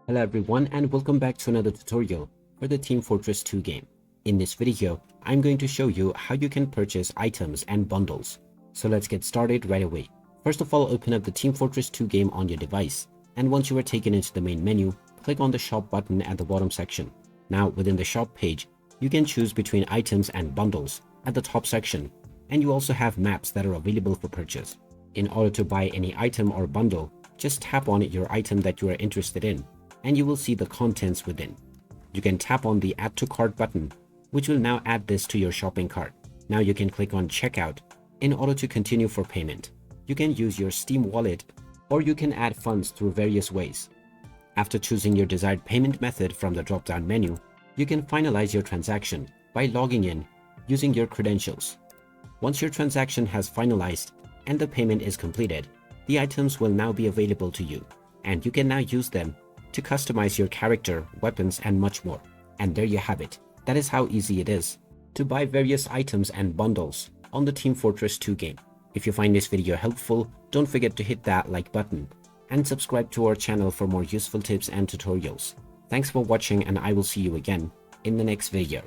Hello everyone and welcome back to another tutorial for the Team Fortress 2 game. In this video, I'm going to show you how you can purchase items and bundles. So let's get started right away. First of all, open up the Team Fortress 2 game on your device, and once you are taken into the main menu, click on the shop button at the bottom section. Now within the shop page, you can choose between items and bundles at the top section, and you also have maps that are available for purchase. In order to buy any item or bundle, just tap on your item that you are interested in, and you will see the contents within. You can tap on the Add to Cart button, which will now add this to your shopping cart. Now you can click on Checkout in order to continue for payment. You can use your Steam wallet, or you can add funds through various ways. After choosing your desired payment method from the drop-down menu, you can finalize your transaction by logging in using your credentials. Once your transaction has finalized and the payment is completed, the items will now be available to you, and you can now use them to customize your character, weapons, and much more. And there you have it. That is how easy it is to buy various items and bundles on the Team Fortress 2 game. If you find this video helpful, don't forget to hit that like button and subscribe to our channel for more useful tips and tutorials. Thanks for watching, and I will see you again in the next video.